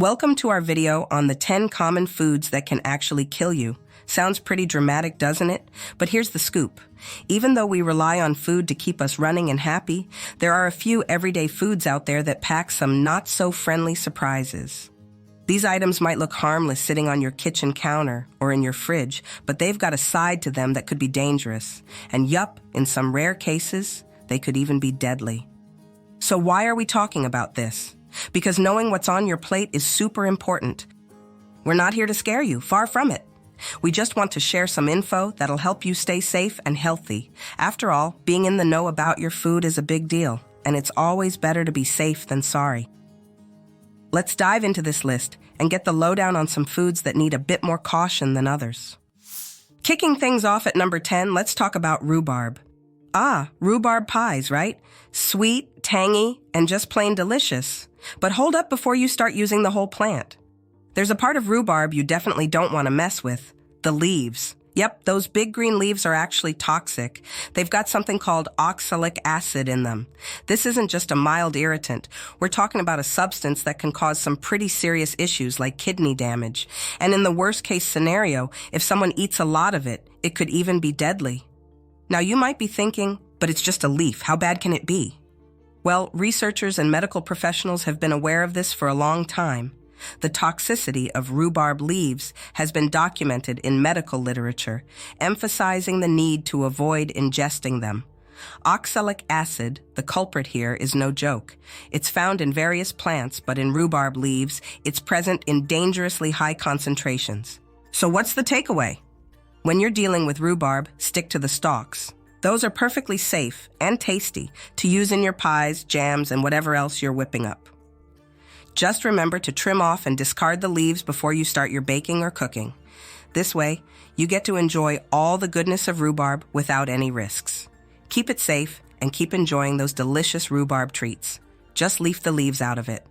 Welcome to our video on the 10 common foods that can actually kill you. Sounds pretty dramatic, doesn't it? But here's the scoop. Even though we rely on food to keep us running and happy, there are a few everyday foods out there that pack some not-so-friendly surprises. These items might look harmless sitting on your kitchen counter or in your fridge, but they've got a side to them that could be dangerous. And yup, in some rare cases, they could even be deadly. So why are we talking about this? Because knowing what's on your plate is super important. We're not here to scare you, far from it. We just want to share some info that'll help you stay safe and healthy. After all, being in the know about your food is a big deal, and it's always better to be safe than sorry. Let's dive into this list and get the lowdown on some foods that need a bit more caution than others. Kicking things off at number 10, let's talk about rhubarb. Rhubarb pies, right? Sweet, tangy, and just plain delicious. But hold up before you start using the whole plant. There's a part of rhubarb you definitely don't want to mess with, the leaves. Yep, those big green leaves are actually toxic. They've got something called oxalic acid in them. This isn't just a mild irritant. We're talking about a substance that can cause some pretty serious issues like kidney damage. And in the worst case scenario, if someone eats a lot of it, it could even be deadly. Now you might be thinking, but it's just a leaf. How bad can it be? Well, researchers and medical professionals have been aware of this for a long time. The toxicity of rhubarb leaves has been documented in medical literature, emphasizing the need to avoid ingesting them. Oxalic acid, the culprit here, is no joke. It's found in various plants, but in rhubarb leaves, it's present in dangerously high concentrations. So what's the takeaway? When you're dealing with rhubarb, stick to the stalks. Those are perfectly safe and tasty to use in your pies, jams, and whatever else you're whipping up. Just remember to trim off and discard the leaves before you start your baking or cooking. This way, you get to enjoy all the goodness of rhubarb without any risks. Keep it safe and keep enjoying those delicious rhubarb treats. Just leave the leaves out of it.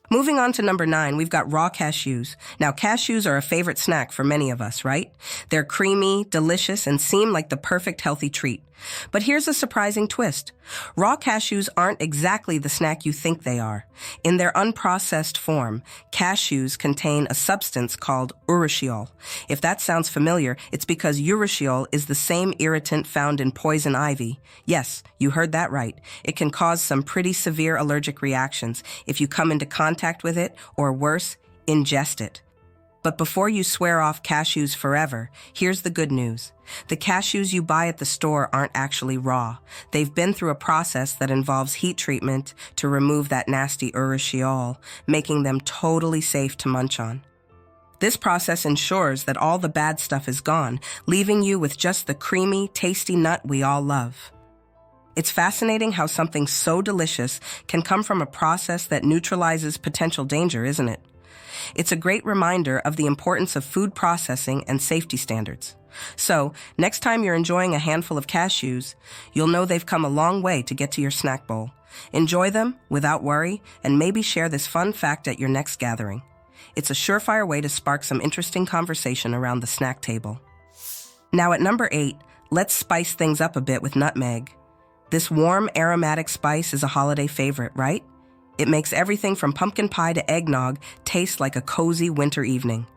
Moving on to number 9, we've got raw cashews. Now, cashews are a favorite snack for many of us, right? They're creamy, delicious, and seem like the perfect healthy treat. But here's a surprising twist. Raw cashews aren't exactly the snack you think they are. In their unprocessed form, cashews contain a substance called urushiol. If that sounds familiar, it's because urushiol is the same irritant found in poison ivy. Yes, you heard that right. It can cause some pretty severe allergic reactions if you come into contact with it, or worse, ingest it. But before you swear off cashews forever, here's the good news. The cashews you buy at the store aren't actually raw. They've been through a process that involves heat treatment to remove that nasty urushiol, making them totally safe to munch on. This process ensures that all the bad stuff is gone, leaving you with just the creamy, tasty nut we all love. It's fascinating how something so delicious can come from a process that neutralizes potential danger, isn't it? It's a great reminder of the importance of food processing and safety standards. So, next time you're enjoying a handful of cashews, you'll know they've come a long way to get to your snack bowl. Enjoy them without worry, and maybe share this fun fact at your next gathering. It's a surefire way to spark some interesting conversation around the snack table. Now at number 8, let's spice things up a bit with nutmeg. This warm, aromatic spice is a holiday favorite, right? It makes everything from pumpkin pie to eggnog taste like a cozy winter evening.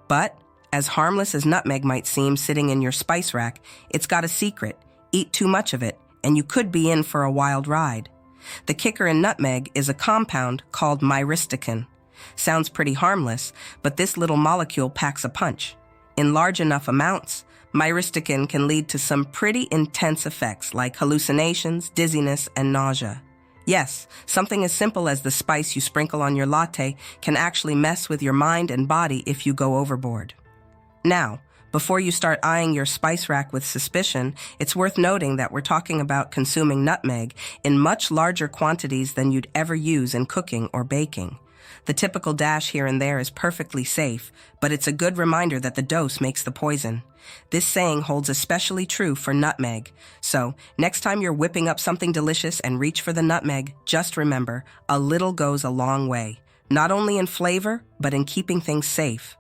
But, as harmless as nutmeg might seem sitting in your spice rack, it's got a secret. Eat too much of it, and you could be in for a wild ride. The kicker in nutmeg is a compound called myristicin. Sounds pretty harmless, but this little molecule packs a punch. In large enough amounts, myristicin can lead to some pretty intense effects like hallucinations, dizziness, and nausea. Yes, something as simple as the spice you sprinkle on your latte can actually mess with your mind and body if you go overboard. Now, before you start eyeing your spice rack with suspicion, it's worth noting that we're talking about consuming nutmeg in much larger quantities than you'd ever use in cooking or baking. The typical dash here and there is perfectly safe, but it's a good reminder that the dose makes the poison. This saying holds especially true for nutmeg. So, next time you're whipping up something delicious and reach for the nutmeg, just remember, a little goes a long way. Not only in flavor, but in keeping things safe.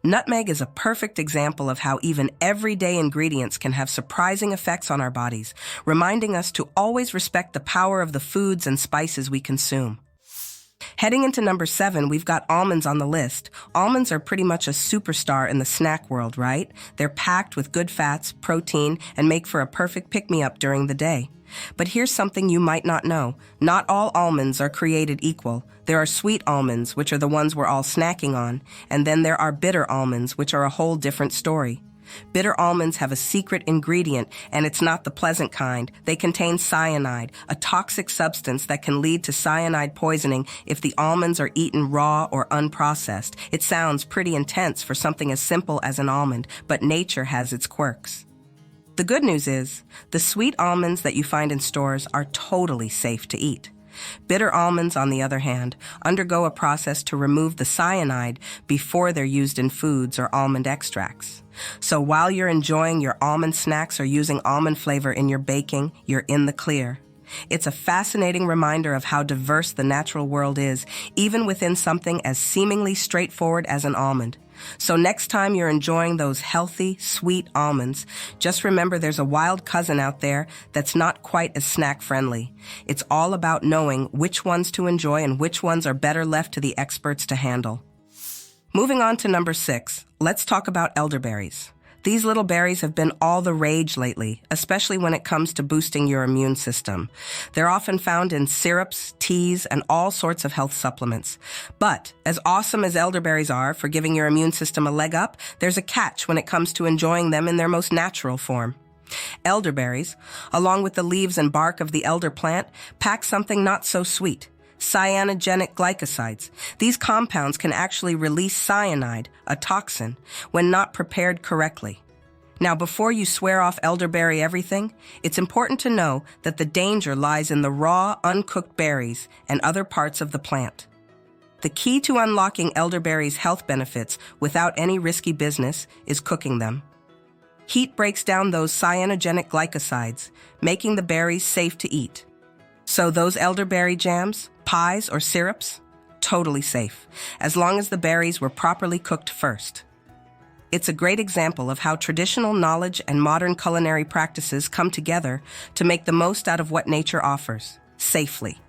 Nutmeg is a perfect example of how even everyday ingredients can have surprising effects on our bodies, reminding us to always respect the power of the foods and spices we consume. Heading into number 7, we've got almonds on the list. Almonds are pretty much a superstar in the snack world, right? They're packed with good fats, protein, and make for a perfect pick-me-up during the day. But here's something you might not know. Not all almonds are created equal. There are sweet almonds, which are the ones we're all snacking on, and then there are bitter almonds, which are a whole different story. Bitter almonds have a secret ingredient, and it's not the pleasant kind. They contain cyanide, a toxic substance that can lead to cyanide poisoning if the almonds are eaten raw or unprocessed. It sounds pretty intense for something as simple as an almond, but nature has its quirks. The good news is, the sweet almonds that you find in stores are totally safe to eat. Bitter almonds, on the other hand, undergo a process to remove the cyanide before they're used in foods or almond extracts. So while you're enjoying your almond snacks or using almond flavor in your baking, you're in the clear. It's a fascinating reminder of how diverse the natural world is, even within something as seemingly straightforward as an almond. So next time you're enjoying those healthy, sweet almonds, just remember there's a wild cousin out there that's not quite as snack-friendly. It's all about knowing which ones to enjoy and which ones are better left to the experts to handle. Moving on to number 6, let's talk about elderberries. These little berries have been all the rage lately, especially when it comes to boosting your immune system. They're often found in syrups, teas, and all sorts of health supplements. But as awesome as elderberries are for giving your immune system a leg up, there's a catch when it comes to enjoying them in their most natural form. Elderberries, along with the leaves and bark of the elder plant, pack something not so sweet: cyanogenic glycosides. These compounds can actually release cyanide, a toxin, when not prepared correctly. Now, before you swear off elderberry everything, it's important to know that the danger lies in the raw, uncooked berries and other parts of the plant. The key to unlocking elderberries' health benefits without any risky business is cooking them. Heat breaks down those cyanogenic glycosides, making the berries safe to eat. So those elderberry jams, pies, or syrups, totally safe, as long as the berries were properly cooked first. It's a great example of how traditional knowledge and modern culinary practices come together to make the most out of what nature offers, safely.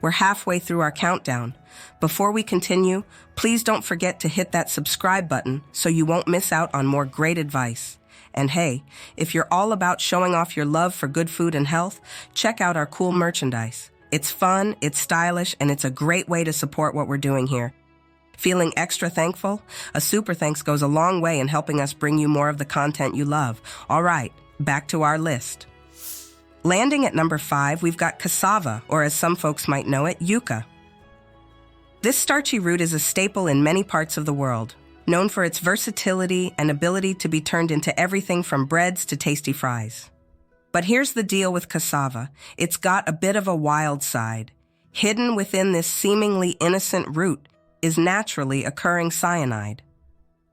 We're halfway through our countdown. Before we continue, please don't forget to hit that subscribe button so you won't miss out on more great advice. And hey, if you're all about showing off your love for good food and health, check out our cool merchandise. It's fun, it's stylish, and it's a great way to support what we're doing here. Feeling extra thankful? A super thanks goes a long way in helping us bring you more of the content you love. All right, back to our list. Landing at number 5, we've got cassava, or as some folks might know it, yucca. This starchy root is a staple in many parts of the world, known for its versatility and ability to be turned into everything from breads to tasty fries. But here's the deal with cassava. It's got a bit of a wild side. Hidden within this seemingly innocent root is naturally occurring cyanide.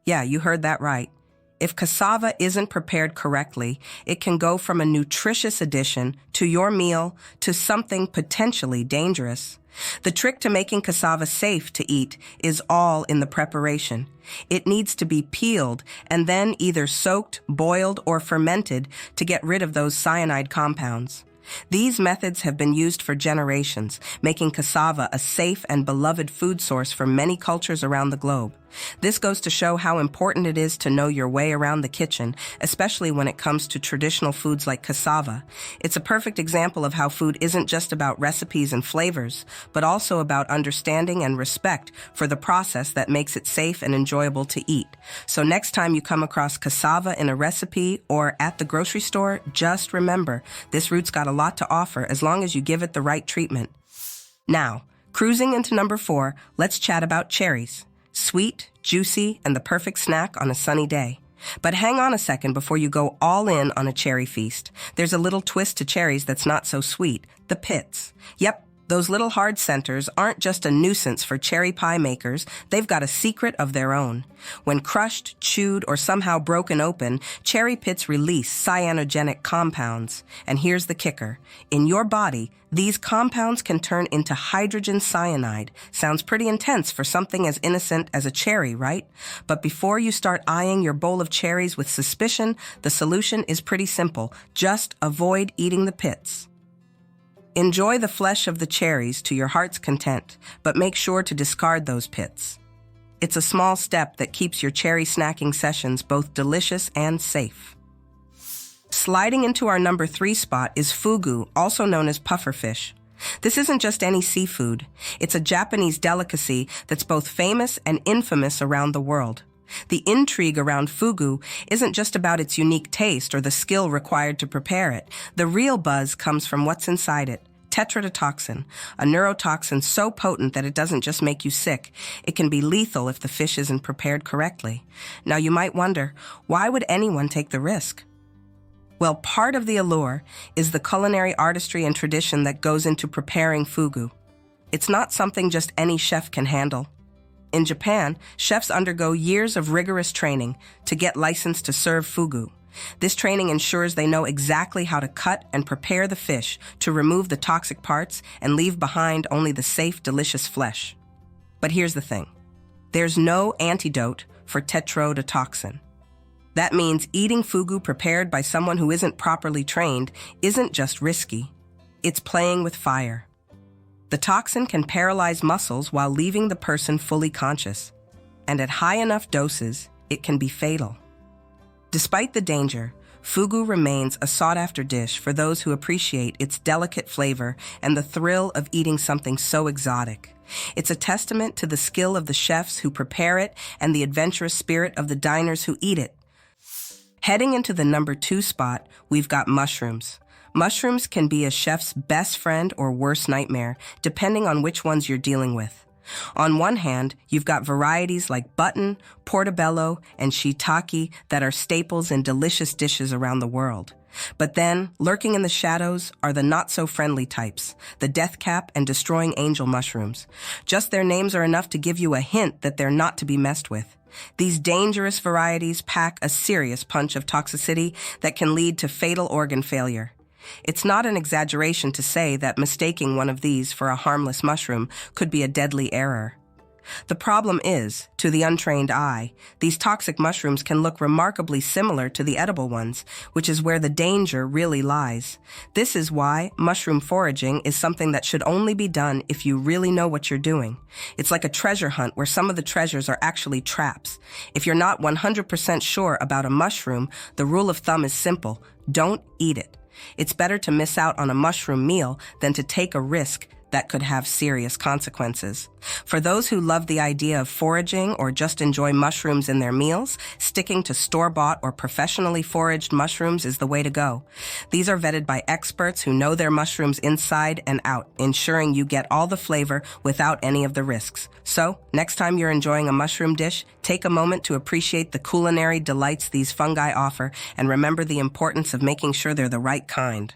Yeah, you heard that right. If cassava isn't prepared correctly, it can go from a nutritious addition to your meal to something potentially dangerous. The trick to making cassava safe to eat is all in the preparation. It needs to be peeled and then either soaked, boiled, or fermented to get rid of those cyanide compounds. These methods have been used for generations, making cassava a safe and beloved food source for many cultures around the globe. This goes to show how important it is to know your way around the kitchen, especially when it comes to traditional foods like cassava. It's a perfect example of how food isn't just about recipes and flavors, but also about understanding and respect for the process that makes it safe and enjoyable to eat. So next time you come across cassava in a recipe or at the grocery store, just remember, this root's got a lot to offer as long as you give it the right treatment. Now, cruising into number 4, let's chat about cherries. Sweet, juicy, and the perfect snack on a sunny day. But hang on a second before you go all in on a cherry feast. There's a little twist to cherries that's not so sweet: the pits. Yep, those little hard centers aren't just a nuisance for cherry pie makers, they've got a secret of their own. When crushed, chewed, or somehow broken open, cherry pits release cyanogenic compounds. And here's the kicker. In your body, these compounds can turn into hydrogen cyanide. Sounds pretty intense for something as innocent as a cherry, right? But before you start eyeing your bowl of cherries with suspicion, the solution is pretty simple. Just avoid eating the pits. Enjoy the flesh of the cherries to your heart's content, but make sure to discard those pits. It's a small step that keeps your cherry snacking sessions both delicious and safe. Sliding into our number 3 spot is fugu, also known as pufferfish. This isn't just any seafood. It's a Japanese delicacy that's both famous and infamous around the world. The intrigue around fugu isn't just about its unique taste or the skill required to prepare it. The real buzz comes from what's inside it. Tetrodotoxin, a neurotoxin so potent that it doesn't just make you sick, it can be lethal if the fish isn't prepared correctly. Now you might wonder, why would anyone take the risk? Well, part of the allure is the culinary artistry and tradition that goes into preparing fugu. It's not something just any chef can handle. In Japan, chefs undergo years of rigorous training to get licensed to serve fugu. This training ensures they know exactly how to cut and prepare the fish to remove the toxic parts and leave behind only the safe, delicious flesh. But here's the thing. There's no antidote for tetrodotoxin. That means eating fugu prepared by someone who isn't properly trained isn't just risky. It's playing with fire. The toxin can paralyze muscles while leaving the person fully conscious. And at high enough doses, it can be fatal. Despite the danger, fugu remains a sought-after dish for those who appreciate its delicate flavor and the thrill of eating something so exotic. It's a testament to the skill of the chefs who prepare it and the adventurous spirit of the diners who eat it. Heading into the number 2 spot, we've got mushrooms. Mushrooms can be a chef's best friend or worst nightmare, depending on which ones you're dealing with. On one hand, you've got varieties like button, portobello, and shiitake that are staples in delicious dishes around the world. But then, lurking in the shadows are the not-so-friendly types, the death cap and destroying angel mushrooms. Just their names are enough to give you a hint that they're not to be messed with. These dangerous varieties pack a serious punch of toxicity that can lead to fatal organ failure. It's not an exaggeration to say that mistaking one of these for a harmless mushroom could be a deadly error. The problem is, to the untrained eye, these toxic mushrooms can look remarkably similar to the edible ones, which is where the danger really lies. This is why mushroom foraging is something that should only be done if you really know what you're doing. It's like a treasure hunt where some of the treasures are actually traps. If you're not 100% sure about a mushroom, the rule of thumb is simple: don't eat it. It's better to miss out on a mushroom meal than to take a risk that could have serious consequences. For those who love the idea of foraging or just enjoy mushrooms in their meals, sticking to store-bought or professionally foraged mushrooms is the way to go. These are vetted by experts who know their mushrooms inside and out, ensuring you get all the flavor without any of the risks. So, next time you're enjoying a mushroom dish, take a moment to appreciate the culinary delights these fungi offer and remember the importance of making sure they're the right kind.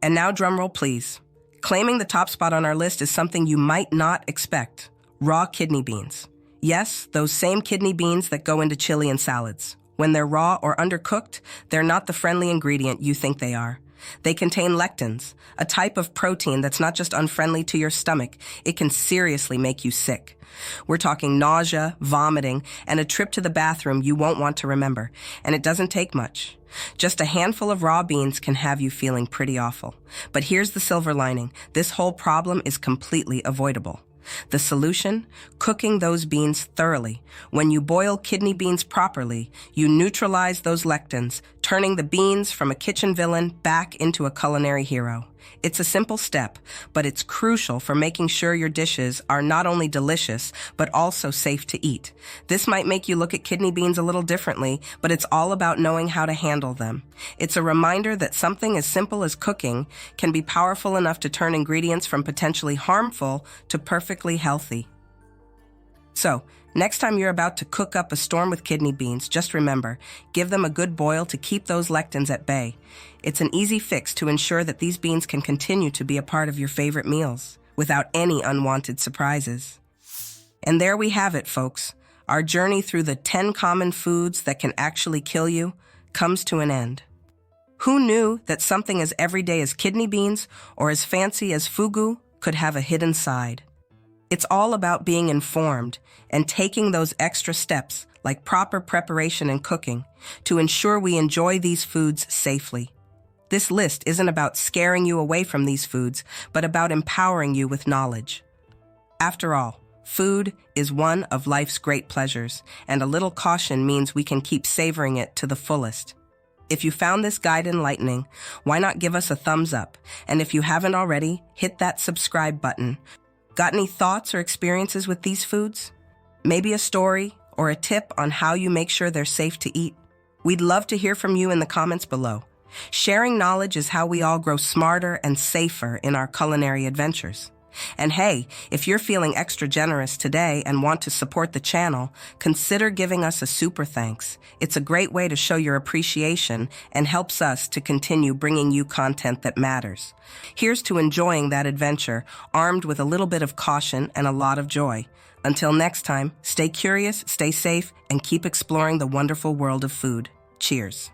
And now drumroll please. Claiming the top spot on our list is something you might not expect: raw kidney beans. Yes, those same kidney beans that go into chili and salads. When they're raw or undercooked, they're not the friendly ingredient you think they are. They contain lectins, a type of protein that's not just unfriendly to your stomach, it can seriously make you sick. We're talking nausea, vomiting, and a trip to the bathroom you won't want to remember. And it doesn't take much. Just a handful of raw beans can have you feeling pretty awful. But here's the silver lining: this whole problem is completely avoidable. The solution? Cooking those beans thoroughly. When you boil kidney beans properly, you neutralize those lectins, turning the beans from a kitchen villain back into a culinary hero. It's a simple step, but it's crucial for making sure your dishes are not only delicious, but also safe to eat. This might make you look at kidney beans a little differently, but it's all about knowing how to handle them. It's a reminder that something as simple as cooking can be powerful enough to turn ingredients from potentially harmful to perfectly healthy. So, next time you're about to cook up a storm with kidney beans, just remember, give them a good boil to keep those lectins at bay. It's an easy fix to ensure that these beans can continue to be a part of your favorite meals, without any unwanted surprises. And there we have it, folks. Our journey through the 10 common foods that can actually kill you comes to an end. Who knew that something as everyday as kidney beans or as fancy as fugu could have a hidden side? It's all about being informed and taking those extra steps, like proper preparation and cooking, to ensure we enjoy these foods safely. This list isn't about scaring you away from these foods, but about empowering you with knowledge. After all, food is one of life's great pleasures, and a little caution means we can keep savoring it to the fullest. If you found this guide enlightening, why not give us a thumbs up? And if you haven't already, hit that subscribe button. Got any thoughts or experiences with these foods? Maybe a story or a tip on how you make sure they're safe to eat? We'd love to hear from you in the comments below. Sharing knowledge is how we all grow smarter and safer in our culinary adventures. And hey, if you're feeling extra generous today and want to support the channel, consider giving us a super thanks. It's a great way to show your appreciation and helps us to continue bringing you content that matters. Here's to enjoying that adventure, armed with a little bit of caution and a lot of joy. Until next time, stay curious, stay safe, and keep exploring the wonderful world of food. Cheers.